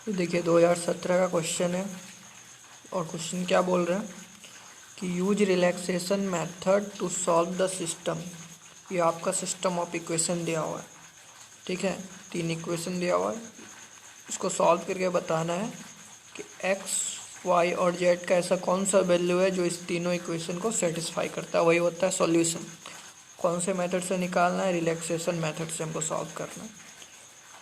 तो देखिए 2017 का क्वेश्चन है और क्वेश्चन क्या बोल रहे हैं कि use relaxation method to solve the system. ये आपका सिस्टम ऑफ इक्वेशन दिया हुआ है, ठीक है। 3 इक्वेशन दिया हुआ है, इसको सॉल्व करके बताना है कि एक्स वाई और जेड का ऐसा कौन सा वैल्यू है जो इस तीनों इक्वेशन को सेटिस्फाई करता है, वही होता है सॉल्यूशन। कौन से मेथड से निकालना है? रिलैक्सेशन मेथड से हमको सॉल्व करना है।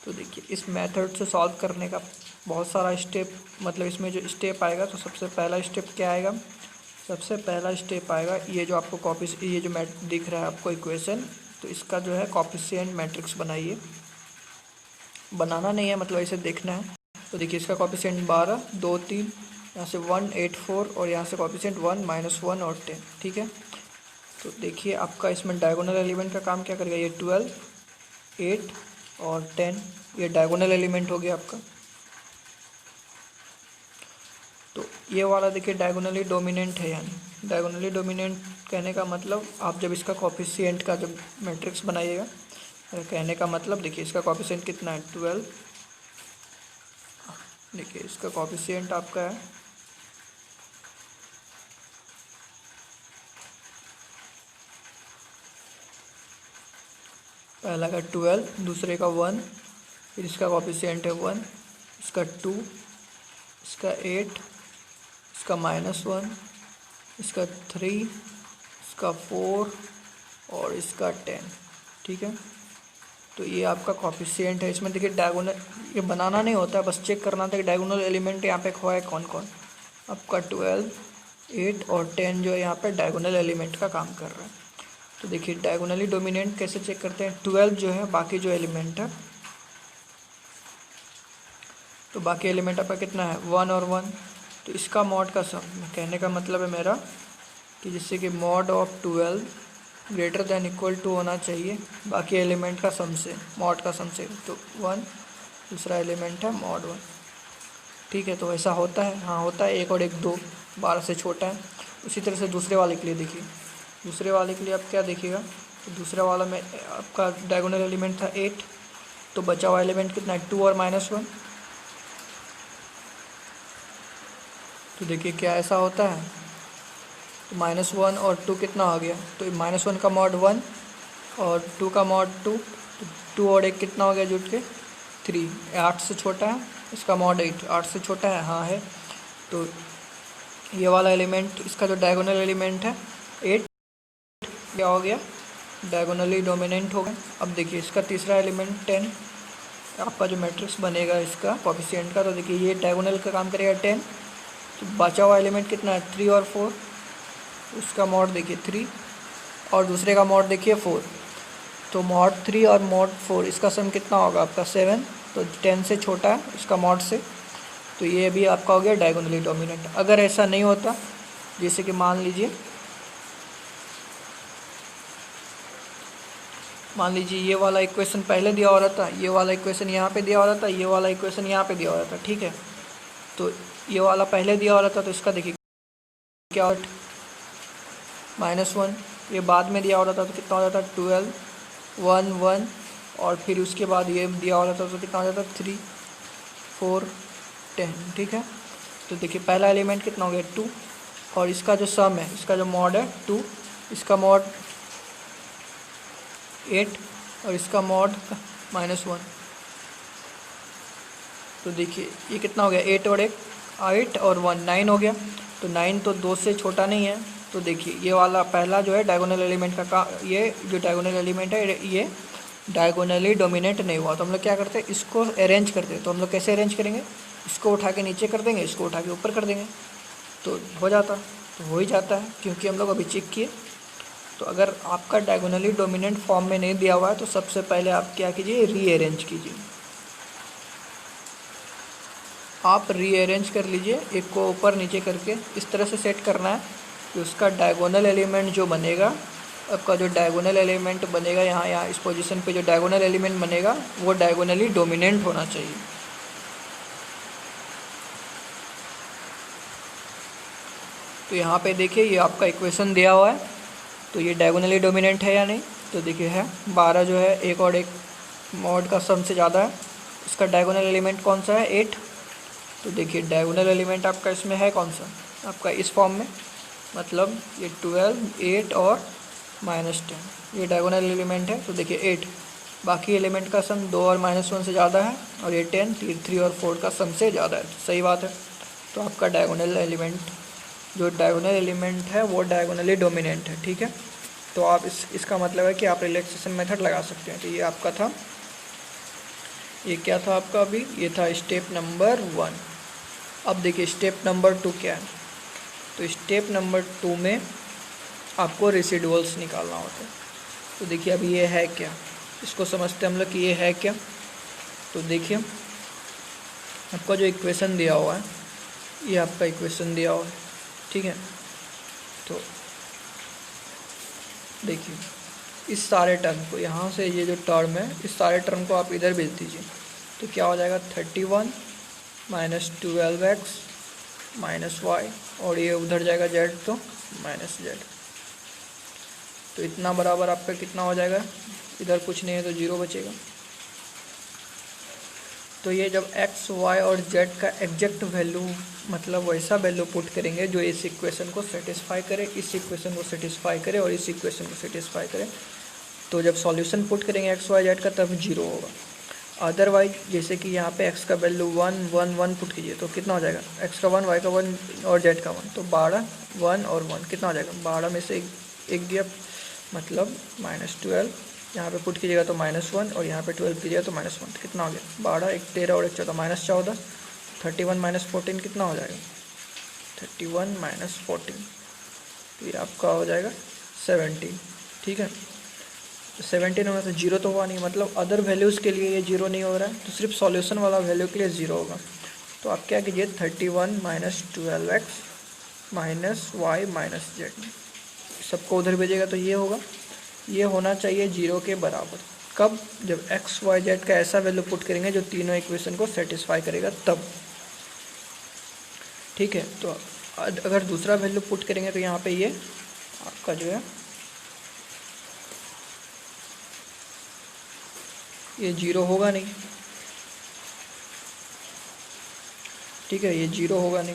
तो देखिए इस मेथड से सॉल्व करने का बहुत सारा स्टेप, मतलब इसमें जो स्टेप आएगा तो सबसे पहला स्टेप क्या आएगा? सबसे पहला स्टेप आएगा ये जो आपको ये जो दिख रहा है आपको इक्वेशन, तो इसका जो है कोएफिशिएंट मैट्रिक्स बनाइए। बनाना नहीं है, मतलब इसे देखना है। तो देखिए इसका कोएफिशिएंट 12, 2, 3, यहाँ से 1, 8, 4 और यहाँ से कोएफिशिएंट 1, -1 और 10, ठीक है। तो देखिए आपका इसमें डायगोनल एलिमेंट का काम क्या करेगा? ये 12, 8 और 10, ये डायगोनल एलिमेंट हो गया आपका। तो ये वाला देखिए डायगोनली डोमिनेंट है, यानी डायगोनली डोमिनेंट कहने का मतलब आप जब इसका कोएफिशिएंट का जब मैट्रिक्स बनाइएगा, कहने का मतलब देखिए इसका कोएफिशिएंट कितना है? 12। देखिए इसका कोएफिशिएंट आपका है पहला का 12, दूसरे का 1, फिर इसका कोएफिशिएंट है 1, इसका 2, इसका 8, इसका -1, इसका 3, इसका 4 और इसका 10, ठीक है। तो ये आपका कोएफिशिएंट है। इसमें देखिए डायगोनल ये बनाना नहीं होता है, बस चेक करना था कि डायगोनल एलिमेंट यहाँ पे हुआ है कौन कौन। आपका 12, 8 और 10 जो है यहाँ पे डायगोनल एलिमेंट का काम कर रहा है। तो देखिए डायगोनली डोमिनेंट कैसे चेक करते हैं? 12 जो है बाकी जो एलिमेंट है, तो बाकी एलिमेंट आपका कितना है? 1 और 1, तो इसका मॉड का सम, कहने का मतलब है मेरा कि जिससे कि mod of 12 greater than equal to होना चाहिए बाकी एलिमेंट का सम से, मॉड का सम से। तो 1, दूसरा एलिमेंट है मॉड 1, ठीक है। तो ऐसा होता है, हाँ होता है। 1 और 1 2, 12 से छोटा है। उसी तरह से दूसरे वाले के लिए देखिए, दूसरे वाले के लिए आप क्या देखिएगा? तो दूसरे वाला में आपका डायगोनल एलिमेंट था 8, तो बचा हुआ एलिमेंट कितना है? 2 और -1। तो देखिए क्या ऐसा होता है? तो -1 और 2 कितना हो गया? तो -1 का मॉड 1 और 2 का मॉड 2, तो 2 और 1 कितना हो गया जुट के? 3। 8 से छोटा है, इसका मॉड 8, 8 से छोटा है, हाँ है। तो ये वाला एलिमेंट, इसका जो डायगोनल एलिमेंट है 8, क्या हो गया? डायगोनली डोमिनेंट हो गया। अब देखिए इसका तीसरा एलिमेंट 10, आपका जो मैट्रिक्स बनेगा इसका कोएफिशिएंट का, तो देखिए ये डायगोनल का काम करेगा 10। तो बचा हुआ एलिमेंट कितना है? 3 और 4, उसका मॉड देखिए 3 और दूसरे का मॉड देखिए 4। तो मॉड 3 और मॉड 4 इसका सम कितना होगा आपका? 7। तो 10 से छोटा है इसका मॉड से, तो ये भी आपका हो गया डायगोनली डोमिनेंट। अगर ऐसा नहीं होता, जैसे कि मान लीजिए ये वाला इक्वेशन पहले दिया हो रहा था, ये वाला इक्वेशन यहाँ पे दिया हो रहा था, ये वाला इक्वेशन यहाँ पे दिया हो रहा था, ठीक है। तो ये वाला पहले दिया हो रहा था, तो इसका देखिए क्या -1, ये बाद में दिया हो रहा था तो कितना हो जाता? 12, 1, 1 और फिर उसके बाद ये दिया हो रहा था तो कितना हो जाता? 3, 4, 10, ठीक है। तो देखिए पहला एलिमेंट कितना हो गया? 2 और इसका जो सम है, इसका जो मॉड है 2, इसका मॉड 8 और इसका मॉड -1। तो देखिए ये कितना हो गया? 8 और 1, 8 और 1 9 हो गया। तो 9 तो 2 से छोटा नहीं है। तो देखिए ये वाला पहला जो है डायगोनल एलिमेंट का ये जो डायगोनल एलिमेंट है ये डायगोनली डोमिनेट नहीं हुआ। तो हम लोग क्या करते हैं? इसको अरेंज करते हैं। तो हम लोग कैसे अरेंज करेंगे? इसको उठा के नीचे कर देंगे, इसको उठा के ऊपर कर देंगे, तो हो जाता। तो हो ही जाता है, क्योंकि हम लोग अभी चेक किए। तो अगर आपका डायगोनली डोमिनेंट फॉर्म में नहीं दिया हुआ है तो सबसे पहले आप क्या कीजिए? रीअरेंज कीजिए। आप रीअरेंज कर लीजिए, एक को ऊपर नीचे करके इस तरह से सेट करना है कि उसका डायगोनल एलिमेंट जो बनेगा, आपका जो डायगोनल एलिमेंट बनेगा यहाँ इस पोजीशन पे जो डायगोनल एलिमेंट बनेगा वो डायगोनली डोमिनेंट होना चाहिए। तो यहाँ पे देखिए ये आपका इक्वेशन दिया हुआ है, तो ये डायगोनली डोमिनेंट है या नहीं? तो देखिए है। 12 जो है 1 और 1 मॉड का सम से ज़्यादा है। इसका डायगोनल एलिमेंट कौन सा है? 8। तो देखिए डायगोनल एलिमेंट आपका इसमें है कौन सा, आपका इस फॉर्म में, मतलब ये 12, 8 और -10 ये डायगोनल एलिमेंट है। तो देखिए 8 बाकी एलिमेंट का सम 2 और -1 से ज़्यादा है, और ये 10 3 और 4 का सम से ज़्यादा है। तो सही बात है। तो आपका डायगोनल एलिमेंट, जो डायगोनल एलिमेंट है वो डायगोनली डोमिनेंट है। ठीक है, तो आप इसका मतलब है कि आप रिलैक्सेशन मेथड लगा सकते हैं। तो ये आपका था, ये क्या था आपका, अभी ये था स्टेप नंबर 1। अब देखिए स्टेप नंबर 2 क्या है। तो स्टेप नंबर 2 में आपको रेसिडुअल्स निकालना होता है। तो देखिए अभी ये है क्या, इसको समझते हैं हम लोग कि ये है क्या। तो देखिए आपका जो इक्वेशन दिया हुआ है, ये आपका इक्वेशन दिया हुआ है। ठीक है, तो देखिए इस सारे टर्म को, यहाँ से ये जो टर्म है, इस सारे टर्म को आप इधर भेज दीजिए। तो क्या हो जाएगा, 31 - 12x - y, और ये उधर जाएगा z, तो -z। तो इतना बराबर आपका कितना हो जाएगा, इधर कुछ नहीं है तो 0 बचेगा। तो ये जब x, y और z का एग्जैक्ट वैल्यू, मतलब वैसा वैल्यू पुट करेंगे जो इस इक्वेशन को सेटिस्फाई करे, इस इक्वेशन को सेटिस्फाई करे और इस इक्वेशन को सेटिस्फाई करे, तो जब सॉल्यूशन पुट करेंगे x, y, z का, तब 0 होगा। अदरवाइज जैसे कि यहाँ पे x का वैल्यू 1 1 1 पुट कीजिए, तो कितना हो जाएगा, x का 1, y का 1 और z का 1, तो 12 1 और 1 कितना हो जाएगा, 12 में से एक दिया, मतलब -12। यहाँ पे पुट कीजिएगा तो -1, और यहाँ पे 12 कीजिएगा तो -1, तो कितना हो गया, 12 1 13 और 1 14, -14। 31 - 14 कितना हो जाएगा, 31 - 14, तो ये आपका हो जाएगा 17। ठीक है, तो 17 होगा तो 0 तो हुआ नहीं, मतलब अदर वैल्यूज़ के लिए ये 0 नहीं हो रहा है, तो सिर्फ सॉल्यूशन वाला वैल्यू के लिए 0 होगा। तो आप क्या कीजिए, 31 - 12x - y - z, सबको उधर भेजिएगा तो ये होगा, ये होना चाहिए 0 के बराबर। कब, जब x, y, z का ऐसा वैल्यू पुट करेंगे जो तीनों इक्वेशन को सेटिस्फाई करेगा, तब। ठीक है, तो अगर दूसरा वैल्यू पुट करेंगे तो यहाँ पे ये आपका जो है ये 0 होगा नहीं। ठीक है, ये 0 होगा नहीं,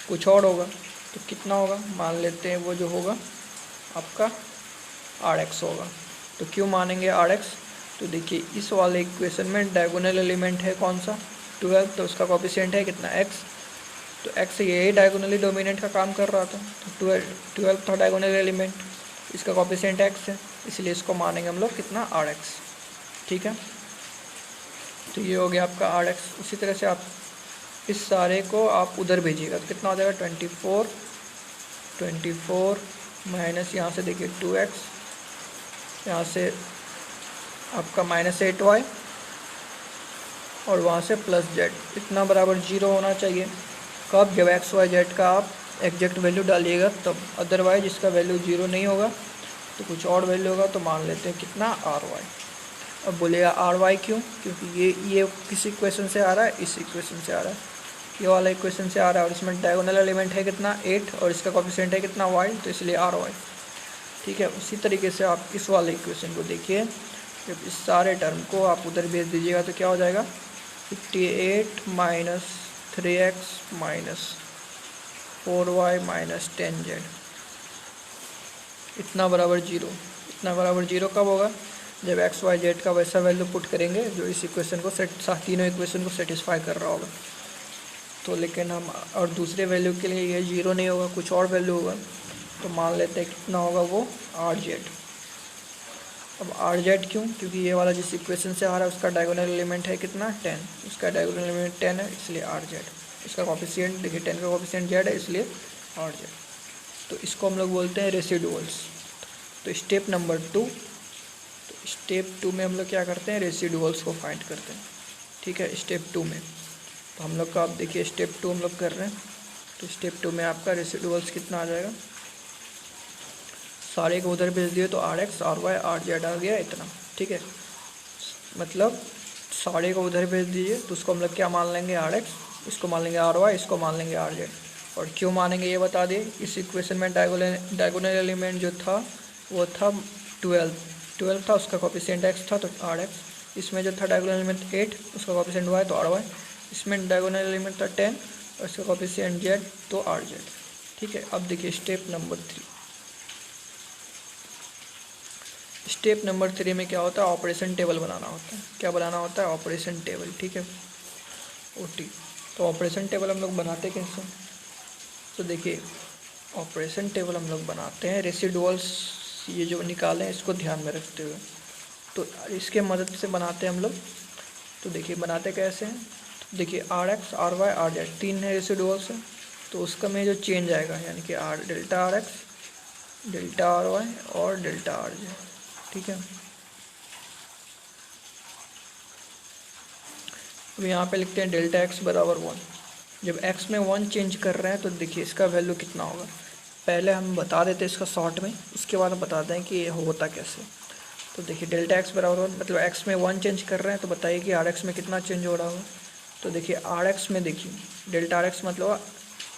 कुछ और होगा। तो कितना होगा, मान लेते हैं वो जो होगा आपका rx होगा। तो क्यों मानेंगे rx, तो देखिए इस वाले इक्वेशन में डायगोनल एलिमेंट है कौन सा, 12, तो उसका कोफिशिएंट है कितना, x। तो x यही डायगोनली डोमिनेंट का काम कर रहा था, तो 12 था डायगोनल एलिमेंट, इसका कोफिशिएंट x है, इसलिए इसको मानेंगे हम लोग कितना, rx। ठीक है, तो ये हो गया आपका rx। उसी तरह से आप इस सारे को आप उधर भेजिएगा तो कितना हो जाएगा, 24 माइनस यहाँ से देखिए 2x, यहाँ से आपका -8y, और वहाँ से +z, इतना बराबर 0 होना चाहिए। कब, जब x, y, z का आप एग्जैक्ट वैल्यू डालिएगा तब, अदरवाइज इसका वैल्यू 0 नहीं होगा तो कुछ और वैल्यू होगा। तो मान लेते हैं कितना, ry। अब बोलेगा ry क्यों, क्योंकि ये किस इक्वेशन से आ रहा है, इस इक्वेशन से आ रहा है, ये वाला इक्वेशन से आ रहा है, और इसमें डायगोनल एलिमेंट है कितना, 8, और इसका कोफिशिएंट है कितना, y, तो इसलिए ry। ठीक है, उसी तरीके से आप इस वाले इक्वेशन को देखिए, जब इस सारे टर्म को आप उधर भेज दीजिएगा तो क्या हो जाएगा, 58 - 3x - 4y - 10z, इतना बराबर 0। इतना बराबर 0 कब होगा, जब x, y, z का वैसा वैल्यू पुट करेंगे जो इस इक्वेशन को तीनों इक्वेशन को सेटिस्फाई कर रहा होगा। तो लेकिन हम, और दूसरे वैल्यू के लिए ये 0 नहीं होगा, कुछ और वैल्यू होगा। तो मान लेते हैं कितना होगा वो, rz। अब rz क्यों, क्योंकि ये वाला जिस इक्वेशन से आ रहा है उसका डायगोनल एलिमेंट है कितना, 10, उसका डायगोनल एलिमेंट 10 है, इसलिए rz। इसका कोफिशिएंट देखिए 10 का कोफिशिएंट z है, इसलिए rz। तो इसको हम लोग बोलते हैं रेसिडुअल्स। तो स्टेप नंबर 2, तो स्टेप 2 में हम लोग क्या करते हैं, रेसिडुअल्स को फाइंड करते हैं। ठीक है, स्टेप 2 में तो हम लोग का, आप देखिए स्टेप 2 हम लोग कर रहे हैं। तो स्टेप 2 में आपका रेसिडुअल्स कितना आ जाएगा, सारे को उधर भेज दिए तो rx, ry, rz आ गया इतना। ठीक है, मतलब सारे को उधर भेज दीजिए तो उसको हम लोग क्या मान लेंगे, rx, इसको मान लेंगे ry, इसको मान लेंगे rz। और क्यों मानेंगे ये बता दिए, इस इक्वेशन में डायगोनल एलिमेंट जो था वो था 12 था, उसका कोफिशिएंट x था तो rx। इसमें जो था डायगोनल एलिमेंट 8, उसका कोफिशिएंट y, तो ry। इसमें डायगोनल एलिमेंट था 10 और इसका कोफिशिएंट जेड तो आर जेड। ठीक है, अब देखिए स्टेप नंबर 3। स्टेप नंबर 3 में क्या होता है, ऑपरेशन टेबल बनाना होता है। क्या बनाना होता है, ऑपरेशन टेबल। ठीक है, ओटी। तो ऑपरेशन टेबल हम लोग बनाते कैसे, तो देखिए ऑपरेशन टेबल हम लोग बनाते हैं रेसिडुअल्स ये जो निकाले हैं इसको ध्यान में रखते हुए। तो इसके मदद से बनाते हैं हम लोग। तो देखिए बनाते कैसे हैं, तो देखिए R X R Y R Z 3 है रेसिडुअल्स है, तो उसका में जो चेंज आएगा यानी कि R delta R X delta R Y और डेल्टा आर जेड। ठीक है, अब यहाँ पे लिखते हैं डेल्टा एक्स बराबर 1। जब x में 1 चेंज कर रहे हैं तो देखिए इसका वैल्यू कितना होगा, पहले हम बता देते हैं इसका शॉर्ट में, उसके बाद हम बताते हैं कि ये होता कैसे। तो देखिए डेल्टा एक्स बराबर 1 मतलब x में 1 चेंज कर रहे हैं, तो बताइए कि आर एक्स में कितना चेंज हो रहा होगा। तो देखिए आर एक्स में देखिए डेल्टा आर एक्स मतलब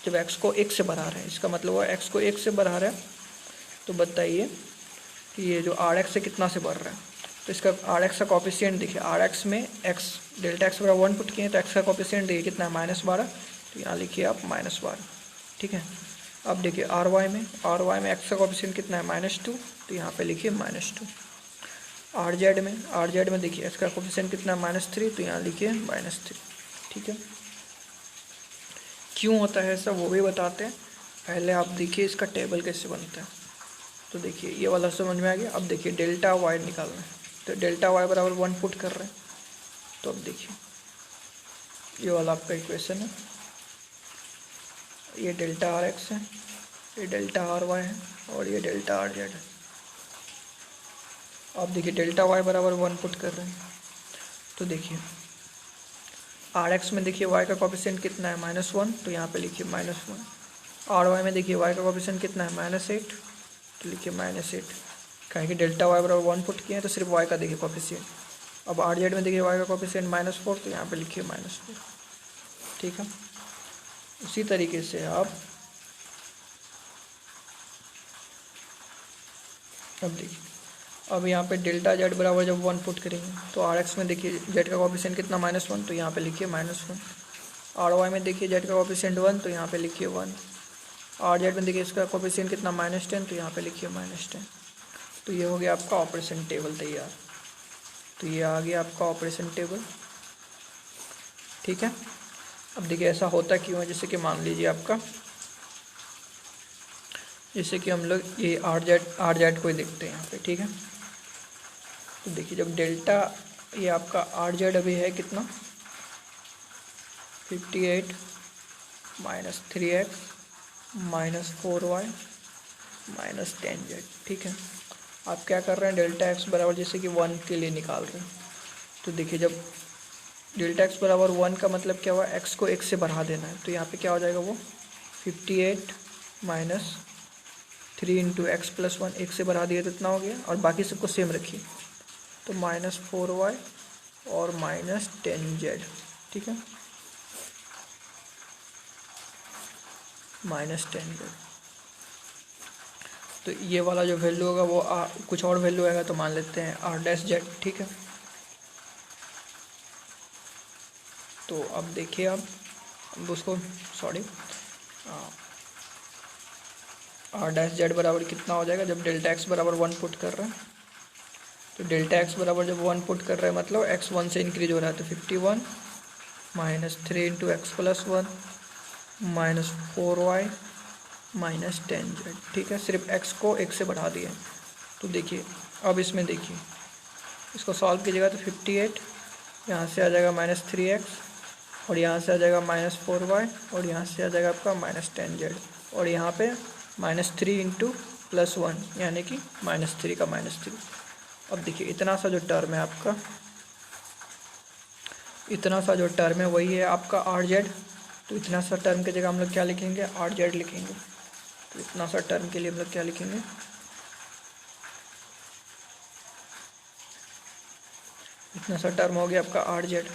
जब x को 1 से बढ़ा रहे हैं, इसका मतलब हुआ x को 1 से बढ़ा रहे हैं, तो बताइए कि ये जो आर एक्स से कितना से बढ़ रहा है। तो इसका आर एक्स का कॉफिशिएंट देखिए, आर एक्स में एक्स डेल्टा एक्स बराबर 1 पुट किए तो एक्स का कॉफिशिएंट देखिए कितना है -12, तो यहाँ लिखिए आप -12। ठीक है, अब देखिए आर वाई में एक्स का कॉफिशिएंट कितना है -2, तो यहाँ पे लिखिए -2। आर जेड में देखिए एक्स का कॉफिशिएंट कितना है -3, तो यहाँ लिखिए -3। ठीक है, क्यों होता है ऐसा वो भी बताते हैं, पहले आप देखिए इसका टेबल कैसे बनता है। तो देखिए ये वाला समझ में आ गया। अब देखिए डेल्टा वाई निकालना है, तो डेल्टा वाई बराबर 1 पुट कर रहे हैं। तो अब देखिए ये वाला आपका इक्वेशन है, ये डेल्टा आर एक्स है, ये डेल्टा आर वाई है और ये डेल्टा आर जेड है। अब देखिए डेल्टा वाई बराबर 1 पुट कर रहे हैं, तो देखिए आर एक्स में देखिए वाई का कॉफिशिएंट कितना है -1, तो यहाँ पे लिखिए -1। आर वाई में देखिए वाई का कॉफिशिएंट कितना है -8, तो लिखिए -8। कहें कि डेल्टा वाई बराबर 1 पुट किए हैं तो सिर्फ वाई का देखिए कॉफिशिएंट। अब आर जेड में देखिए वाई का कॉफिशिएंट -4, तो यहाँ पे लिखिए -4। ठीक है, उसी तरीके से आप अब देखिए, अब यहाँ पे डेल्टा जेड बराबर जब 1 पुट करेंगे तो आर एक्स में देखिए जेड का कॉफिशिएंट कितना -1, तो यहाँ पे लिखिए -1। आर वाई में देखिए जेड का कॉफिशिएंट 1, तो यहाँ पे लिखिए 1। आर जेड में देखिए इसका कॉफिशिएंट कितना -10, तो यहाँ पे लिखिए -10। तो ये हो गया आपका ऑपरेशन टेबल तैयार। तो ये आ गया आपका ऑपरेशन टेबल। ठीक है, अब देखिए ऐसा होता क्यों है, जैसे कि मान लीजिए आपका, जैसे कि हम लोग ये आर जेड को ही देखते हैं यहाँ पे। ठीक है, तो देखिए जब डेल्टा ये आपका आर जेड अभी है कितना 58 -3x -4y -10z। ठीक है, आप क्या कर रहे हैं, डेल्टा एक्स बराबर जैसे कि 1 के लिए निकाल रहे हैं। तो देखिए जब डेल्टा एक्स बराबर 1 का मतलब क्या हुआ, एक्स को 1 से बढ़ा देना है, तो यहाँ पे क्या हो जाएगा वो 58 -3 इंटू एक्स प्लस 1, 1 से बढ़ा दिया तो इतना हो गया, और बाकी सबको सेम रखिए, तो -4y और -10z। ठीक है, -10z। तो ये वाला जो वैल्यू होगा वो कुछ और वैल्यू आएगा, तो मान लेते हैं r'(z). ठीक है, तो अब देखिए अब उसको r'(z) बराबर कितना हो जाएगा जब डेल्टा एक्स बराबर 1 पुट कर रहे हैं। तो डेल्टा एक्स बराबर जब 1 पुट कर रहे हैं मतलब x 1 से इंक्रीज हो रहा है, तो 51 -3 into x plus 1 -4y -10z। ठीक है, सिर्फ x को 1 से बढ़ा दिए। तो देखिए अब इसमें देखिए इसको सॉल्व कीजिएगा तो 58 यहाँ से आ जाएगा -3x और यहाँ से आ जाएगा -4y और यहाँ से आ जाएगा आपका -10z और यहाँ पे -3 इंटू प्लस 1 यानी कि -3 का -3। अब देखिए इतना सा जो टर्म है आपका, इतना सा जो टर्म है वही है आपका आर जेड। तो इतना सा टर्म की जगह हम लोग क्या लिखेंगे, आर जेड लिखेंगे। तो इतना सा टर्म के लिए हम लोग क्या लिखेंगे, इतना सा टर्म हो गया आपका आर जेड।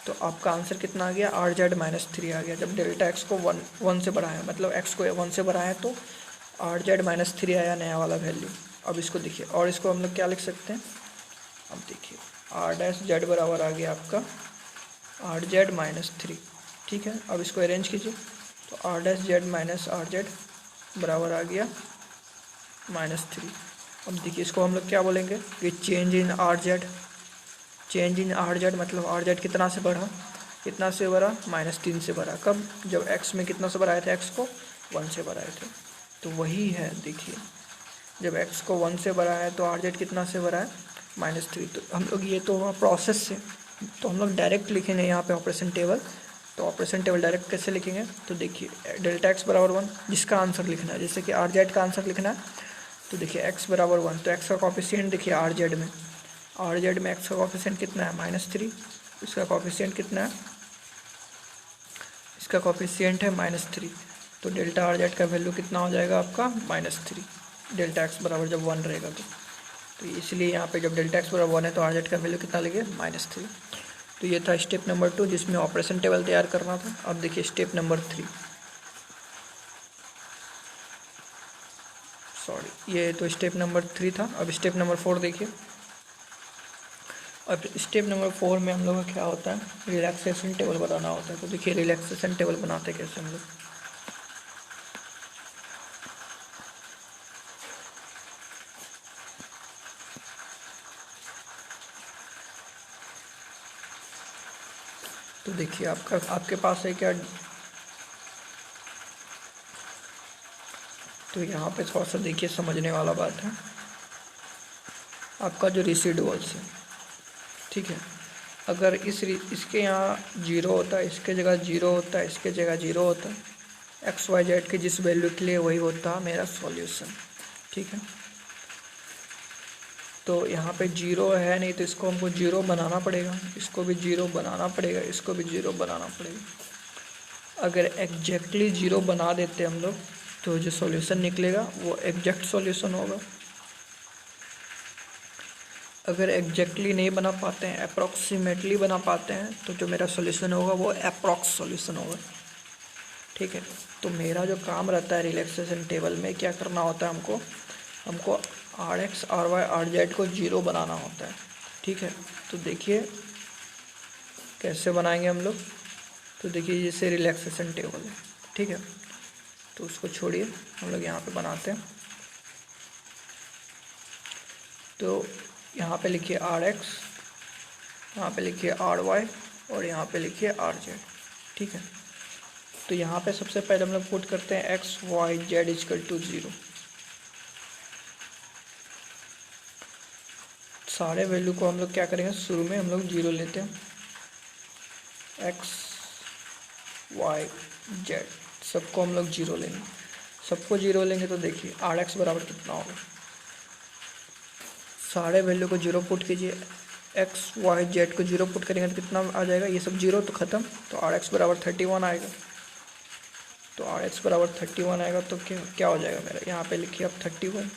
तो आपका आंसर कितना आ गया, r(z) -3 आ गया जब डेल्टा एक्स को 1 से बढ़ाया, मतलब x को 1 से बढ़ाया तो r(z) -3 आया नया वाला वैल्यू। अब इसको देखिए और इसको हम लोग क्या लिख सकते हैं, अब देखिए r' z बराबर आ गया आपका r(z) -3। ठीक है, अब इसको अरेंज कीजिए। तो R dash Z minus R Z बराबर आ गया -3। अब देखिए इसको हम लोग क्या बोलेंगे कि change in are Z. Change in are Z मतलब आर जेड कितना से बढ़ा, कितना से बढ़ा, -3 से बढ़ा। कब? जब एक्स में कितना से बढ़ाए थे, एक्स को 1 से बढ़ाए थे। तो वही है, देखिए जब एक्स को 1 से बढ़ाया है तो आर जेड कितना से बढ़ा है, -3। तो हम लोग ये तो हुआ प्रोसेस से, तो हम लोग डायरेक्ट लिखेंगे यहाँ पे ऑपरेशन टेबल। तो ऑपरेशन टेबल डायरेक्ट कैसे लिखेंगे, तो देखिए डेल्टा एक्स बराबर 1 जिसका आंसर लिखना है, जैसे कि आर जेड का आंसर लिखना है। तो देखिए एक्स बराबर 1, तो एक्स का कॉफिशिएंट देखिए आर जेड में एक्स का कॉफिशिएंट कितना है, -3। इसका कॉफिशिएंट कितना है, इसका कॉफिशिएंट है -3। तो डेल्टा आर जेड का वैल्यू कितना हो जाएगा आपका, -3। डेल्टा एक्स बराबर जब 1 रहेगा तो इसलिए यहाँ पे जब डेल्टा एक्स बराबर 1 है तो आर जेड का वैल्यू कितना लगे, -3। तो ये था स्टेप नंबर 2 जिसमें ऑपरेशन टेबल तैयार करना था। अब देखिए स्टेप नंबर 3, सॉरी ये तो स्टेप नंबर 3 था। अब स्टेप नंबर 4 देखिए। अब स्टेप नंबर 4 में हम लोग का क्या होता है, रिलैक्सेशन टेबल बनाना होता है। तो देखिए रिलैक्सेशन टेबल बनाते कैसे हम लोग। तो देखिए आपके पास है क्या, तो यहाँ पे थोड़ा सा देखिए समझने वाला बात है। आपका जो रेसिडुअल्स है, ठीक है, अगर इसके यहाँ 0 होता है, इसके जगह 0 होता है, इसके जगह 0 होता है, एक्स वाई जेड के जिस वैल्यू के लिए वही होता है मेरा सॉल्यूशन, ठीक है। तो यहाँ पे 0 है नहीं तो इसको हमको 0 बनाना पड़ेगा, इसको भी 0 बनाना पड़ेगा, इसको भी 0 बनाना पड़ेगा। अगर एग्जैक्टली 0 बना देते हम लोग तो जो सॉल्यूशन निकलेगा वो एग्जैक्ट सॉल्यूशन होगा। अगर एग्जैक्टली नहीं बना पाते हैं, अप्रॉक्सीमेटली बना पाते हैं, तो जो मेरा सॉल्यूशन होगा वो अप्रॉक्स सॉल्यूशन होगा, ठीक है। तो मेरा जो काम रहता है रिलैक्सेशन टेबल में क्या करना होता है, हमको R X R Y R Z को 0 बनाना होता है, ठीक है। तो देखिए कैसे बनाएंगे हम लोग। तो देखिए जैसे रिलैक्सेशन टेबल है, ठीक है, तो उसको छोड़िए, हम लोग यहाँ पे बनाते हैं। तो यहाँ पे लिखिए आर एक्स, यहाँ पे लिखिए आर वाई और यहाँ पे लिखिए आर जेड, ठीक है। तो यहाँ पे सबसे पहले हम लोग पुट करते हैं X Y Z equal to 0। सारे वैल्यू को हम लोग क्या करेंगे, शुरू में हम लोग 0 लेते हैं। एक्स वाई जेड सबको हम लोग 0 लेंगे, सबको 0 लेंगे। तो देखिए आर एक्स बराबर कितना होगा, सारे वैल्यू को 0 पुट कीजिए, एक्स वाई जेड को 0 पुट करेंगे तो कितना आ जाएगा, ये सब 0 तो ख़त्म। तो आर एक्स बराबर 31 आएगा। तो आर एक्स बराबर 31 आएगा तो क्या हो जाएगा मेरा, यहाँ पे लिखिए अब 31।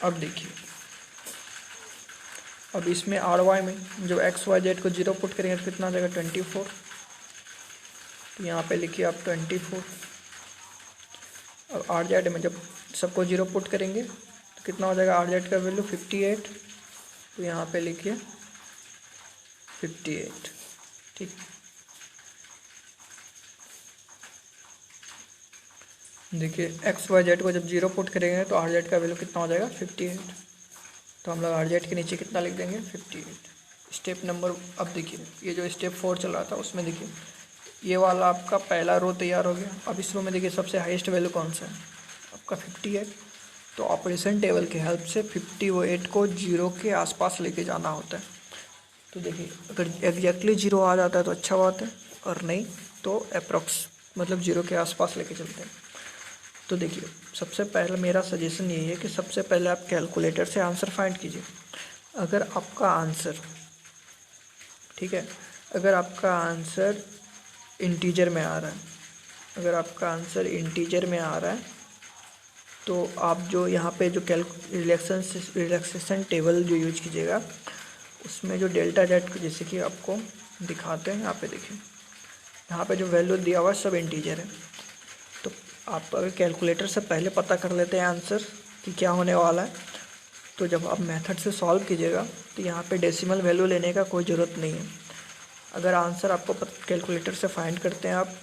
अब देखिए अब इसमें आर वाई में जब एक्स वाई जेड को 0 पुट करेंगे तो कितना आ जाएगा, 24। तो यहाँ पे लिखिए आप 24। अब आर जेड में जब सबको 0 पुट करेंगे तो कितना हो जाएगा, आर जेड का वैल्यू 58। तो यहाँ पे लिखिए 58, ठीक। देखिए एक्स वाई जेड को जब 0 पुट करेंगे तो आर जेड का वैल्यू कितना हो जाएगा, 58। तो हम लोग आर जेड के नीचे कितना लिख देंगे, 58। स्टेप नंबर, अब देखिए ये जो स्टेप 4 चल रहा था उसमें देखिए ये वाला आपका पहला रो तैयार हो गया। अब इस रो में देखिए सबसे हाईएस्ट वैल्यू कौन सा है, आपका 58। तो ऑपरेशन टेबल की हेल्प से 58 को 0 के आसपास लेके जाना होता है। तो देखिए अगर एग्जैक्टली 0 आ जाता है तो अच्छा बात है, और नहीं तो अप्रॉक्स मतलब 0 के आसपास लेके चलते हैं। तो देखिए सबसे पहले मेरा सजेशन यही है कि सबसे पहले आप कैलकुलेटर से आंसर फाइंड कीजिए। अगर आपका आंसर, ठीक है, अगर आपका आंसर इंटीजर में आ रहा है, अगर आपका आंसर इंटीजर में आ रहा है तो आप जो यहाँ पे जो रिलैक्सेशन टेबल जो यूज कीजिएगा उसमें जो डेल्टा जेड जैसे कि आपको दिखाते हैं, यहाँ पे देखिए यहाँ पे जो वैल्यू दिया हुआ है सब इंटीजर है। तो आप अगर कैलकुलेटर से पहले पता कर लेते हैं आंसर कि क्या होने वाला है, तो जब आप मेथड से सॉल्व कीजिएगा तो यहाँ पे डेसिमल वैल्यू लेने का कोई ज़रूरत नहीं है। अगर आंसर आपको कैलकुलेटर से फाइंड करते हैं आप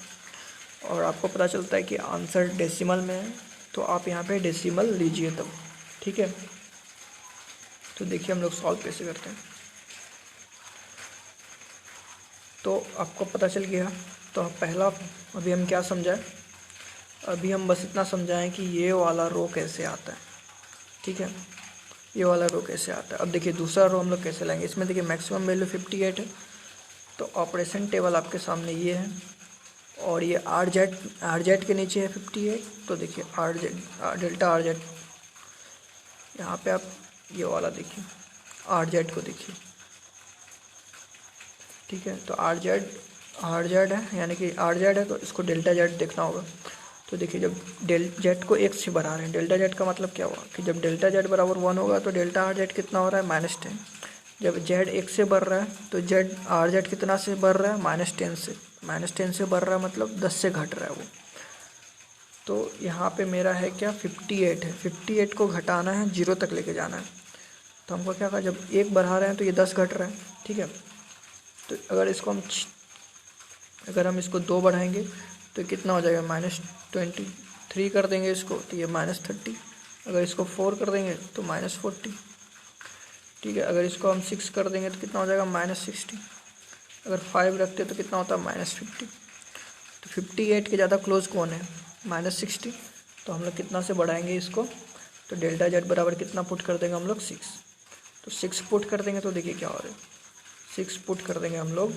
और आपको पता चलता है कि आंसर डेसिमल में है तो आप यहाँ पे डेसिमल लीजिए तब, ठीक है। तो देखिए हम लोग सॉल्व कैसे करते हैं। तो आपको पता चल गया। तो पहला अभी हम क्या समझाएं, अभी हम बस इतना समझाएं कि ये वाला रो कैसे आता है, ठीक है। ये वाला रो कैसे आता है। अब देखिए दूसरा रो हम लोग कैसे लाएंगे। इसमें देखिए मैक्सिमम वैल्यू 58 है, तो ऑपरेशन टेबल आपके सामने ये है और ये आर जेड के नीचे है 58। तो देखिए are Z delta R Z, यहाँ पे आप ये वाला देखिए आर जेड को देखिए, ठीक है। तो आर जेड है, यानी कि आर जेड है तो इसको डेल्टा जेड देखना होगा। तो देखिए जब जेड को एक से बढ़ा रहे हैं, डेल्टा जेड का मतलब क्या हुआ कि जब डेल्टा जेड बराबर 1 होगा तो डेल्टा आर जेड कितना हो रहा है -10। जब जेड एक से बढ़ रहा है तो जेड आर जेड कितना से बढ़ रहा है -10 से, -10 से बढ़ रहा है मतलब 10 से घट रहा है वो। तो यहाँ पे मेरा है क्या 58 है, 58 को घटाना है 0 तक लेके जाना है। तो हमको क्या कहा, जब एक बढ़ा रहे हैं तो ये 10 घट रहा है, ठीक है। तो अगर हम इसको 2 बढ़ाएंगे तो कितना हो जाएगा -23 कर देंगे इसको तो ये -30। अगर इसको 4 कर देंगे तो -40, ठीक है। अगर इसको हम 6 कर देंगे तो कितना हो जाएगा -60। अगर 5 रखते तो कितना होता है -50। तो 58 के ज़्यादा क्लोज कौन है, -60। तो हम लोग कितना से बढ़ाएंगे इसको, तो डेल्टा जेड बराबर कितना पुट कर देंगे हम लोग 6। तो 6 पुट कर देंगे तो देखिए क्या हो रहा है, 6 पुट कर देंगे हम लोग।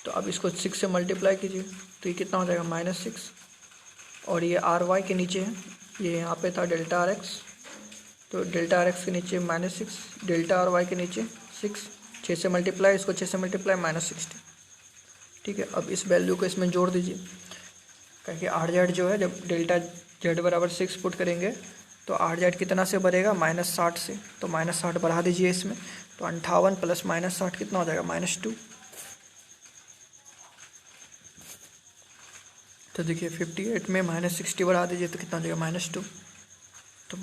तो अब इसको 6 से मल्टीप्लाई कीजिए तो ये कितना हो जाएगा -6। और ये आर वाई के नीचे है, ये यहाँ पे था डेल्टा आर एक्स, तो डेल्टा आर एक्स के नीचे -6, डेल्टा आर वाई के नीचे 6, 6 से मल्टीप्लाई, इसको 6 से मल्टीप्लाई -60, ठीक है। अब इस वैल्यू को इसमें जोड़ दीजिए, क्योंकि आर जेड जो है जब डेल्टा जेड बराबर 6 पुट करेंगे तो आर जेड कितना से बढ़ेगा -60 से, तो -60 बढ़ा दीजिए इसमें। तो 58 प्लस -60 कितना हो जाएगा -2। तो देखिए 58 में -60 बढ़ा दीजिए तो कितना हो जाएगा -2। तो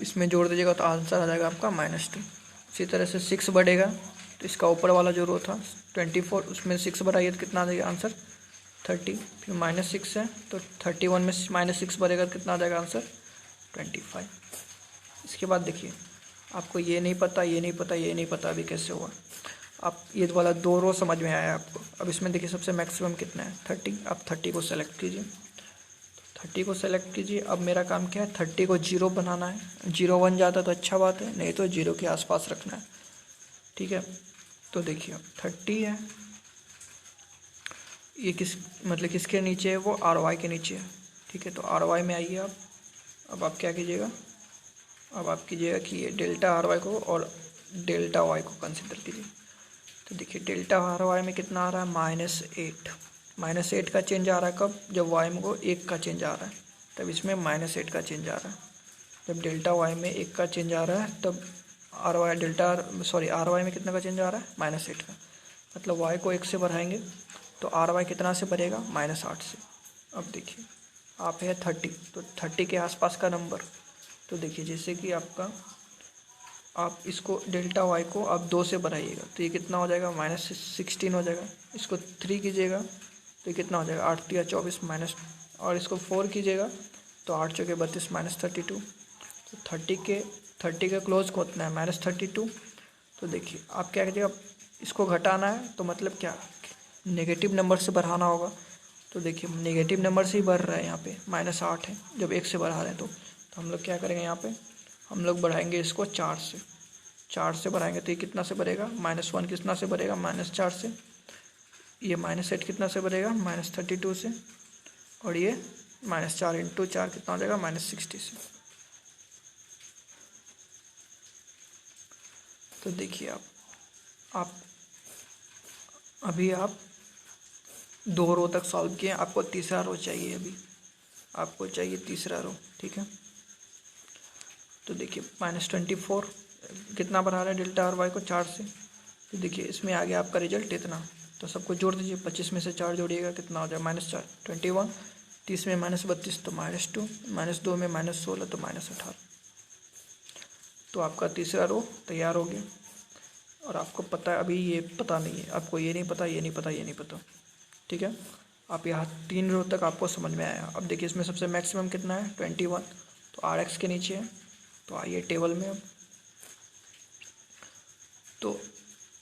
इसमें जोड़ दीजिएगा तो आंसर आ जाएगा आपका -2। इसी तरह से 6 बढ़ेगा तो इसका ऊपर वाला जो रो था 24, उसमें 6 बढ़ाइए तो कितना आ जाएगा आंसर 30। फिर -6 है तो 31 में -6 बढ़ेगा तो कितना आ जाएगा आंसर 25। इसके बाद देखिए आपको ये नहीं पता, ये नहीं पता, ये नहीं पता, अभी कैसे हुआ। आप ये वाला 2 रो समझ में आया आपको। अब इसमें देखिए सबसे मैक्सिमम कितना है 30। आप 30 को सेलेक्ट कीजिए, 30 को सेलेक्ट कीजिए। अब मेरा काम क्या है 30 को 0 बनाना है, 0 बन जाता तो अच्छा बात है, नहीं तो 0 के आसपास रखना है, ठीक है। तो देखिए 30 है, ये किसके नीचे है, वो आर वाई के नीचे है, ठीक है। तो आर वाई में आइए आप। अब आप क्या कीजिएगा, अब आप कीजिएगा कि ये डेल्टा आर वाई को और डेल्टा वाई को कंसिडर कीजिए। तो देखिए डेल्टा आर वाई में कितना आ रहा है -8, -8 का चेंज आ रहा है कब, जब वाई में को 1 का चेंज आ रहा है, तब इसमें -8 का चेंज आ रहा है। जब डेल्टा वाई में 1 का चेंज आ रहा है तब आर वाई में कितना का चेंज आ रहा है -8 का, मतलब वाई को 1 से बढ़ाएंगे तो आर वाई कितना से बढ़ेगा -8 से। अब देखिए आप है 30, तो 30 के आसपास का नंबर। तो देखिए जैसे कि आप इसको डेल्टा वाई को आप 2 से बढ़ाइएगा तो ये कितना हो जाएगा -16 हो जाएगा। इसको 3 कीजिएगा तो ये कितना हो जाएगा 8 या 24 माइनस, और इसको 4 कीजिएगा तो 8 चौके 32 -32। तो 30 के क्लोज को उतना है -32। तो देखिए आप क्या कीजिएगा, इसको घटाना है तो मतलब क्या नेगेटिव नंबर से बढ़ाना होगा। तो देखिए नेगेटिव नंबर से ही बढ़ रहा है, यहाँ पे -8 है, जब 1 से बढ़ा रहे हैं तो हम लोग क्या करेंगे, यहाँ पे हम लोग बढ़ाएंगे इसको 4 से बढ़ाएंगे तो ये कितना से बढ़ेगा -1 कितना से बढ़ेगा -4 से, ये -8 कितना से बढ़ेगा -32 से, और ये -4 × 4 कितना हो जाएगा -60 से। तो देखिए आप अभी आप 2 रो तक सॉल्व किए, आपको तीसरा रो चाहिए, अभी आपको चाहिए तीसरा रो, ठीक है। तो देखिए -24 कितना बढ़ा रहा है डेल्टा आर वाई को 4 से। तो देखिए इसमें आ गया आपका रिजल्ट इतना, तो सबको जोड़ दीजिए, 25 में से 4 जोड़िएगा कितना हो जाएगा -4, 21, 30 में -32 तो -2, -2 में -16 तो -18। तो आपका तीसरा रो तैयार हो गया। और आपको पता है अभी ये पता नहीं है, आपको ये नहीं पता, ये नहीं पता, ये नहीं पता, ठीक है। आप यहाँ 3 रो तक आपको समझ में आया। अब देखिए इसमें सबसे मैक्सिमम कितना है 21, तो आर एक्स के नीचे है। तो आइए टेबल में, अब तो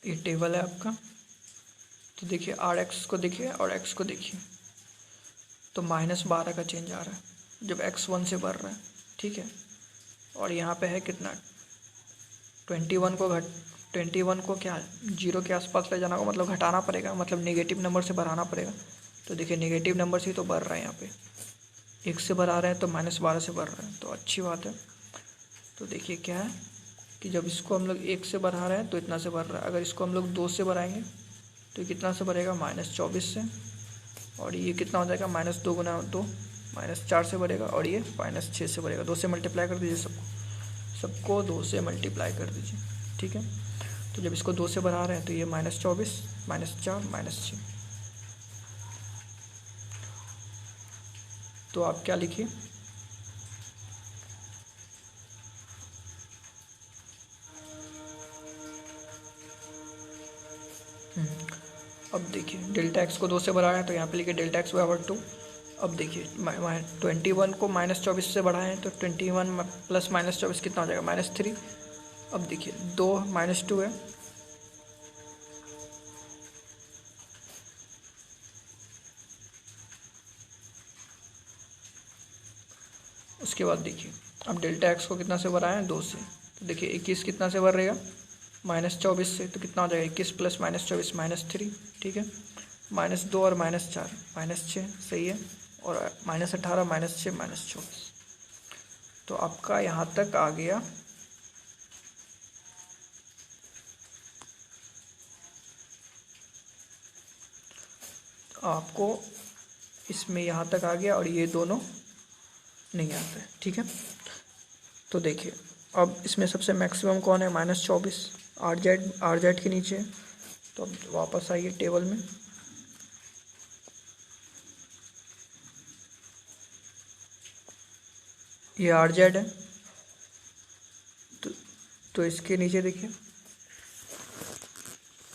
ये टेबल है आपका। तो देखिए आर एक्स को देखिए और एक्स को देखिए, तो -12 का चेंज आ रहा है जब एक्स 1 से बढ़ रहा है, ठीक है। और यहाँ पे है कितना 21 को क्या 0 के आसपास ले जाना होगा, मतलब घटाना पड़ेगा, मतलब नेगेटिव नंबर से बढ़ाना पड़ेगा। तो देखिए नेगेटिव नंबर से ही तो बढ़ रहा है, यहाँ पे 1 से बढ़ा रहे हैं तो -12 से बढ़ रहा है, तो अच्छी बात है। तो देखिए क्या है कि जब इसको हम लोग 1 से बढ़ा रहे हैं तो इतना से बढ़ रहा है, अगर इसको हम लोग 2 से बढ़ाएंगे तो कितना से बढ़ेगा -24 से, और ये कितना हो जाएगा -2 गुना 2 -4 से बढ़ेगा, और ये -6 से बढ़ेगा। 2 से मल्टीप्लाई कर दीजिए सबको 2 से मल्टीप्लाई कर दीजिए, ठीक है। तो जब इसको 2 से बढ़ा रहे हैं तो ये -24 -4 -6, तो आप क्या लिखिए अब देखिए डेल्टा एक्स को 2 से बढ़ाया है तो यहाँ पे लिखिए डेल्टा एक्स बराबर 2। अब देखिए 21 को -24 से बढ़ाएं तो 21 प्लस -24 कितना हो जाएगा -3। अब देखिए 2 -2 है, उसके बाद देखिए अब डेल्टा एक्स को कितना से बढ़ाएं 2 से, तो देखिए 21 कितना से बढ़ रहेगा -24 से, तो कितना हो जाएगा 21 प्लस -24 -3, ठीक है। -2 और -4 -6 सही है, और -18 -6 -24, तो आपका यहाँ तक आ गया। आपको इसमें यहाँ तक आ गया और ये दोनों नहीं आता है, ठीक है। तो देखिए अब इसमें सबसे मैक्सिमम कौन है -24, आर जेड के नीचे है। तो अब वापस आइए टेबल में, ये आर जेड है, तो इसके नीचे देखिए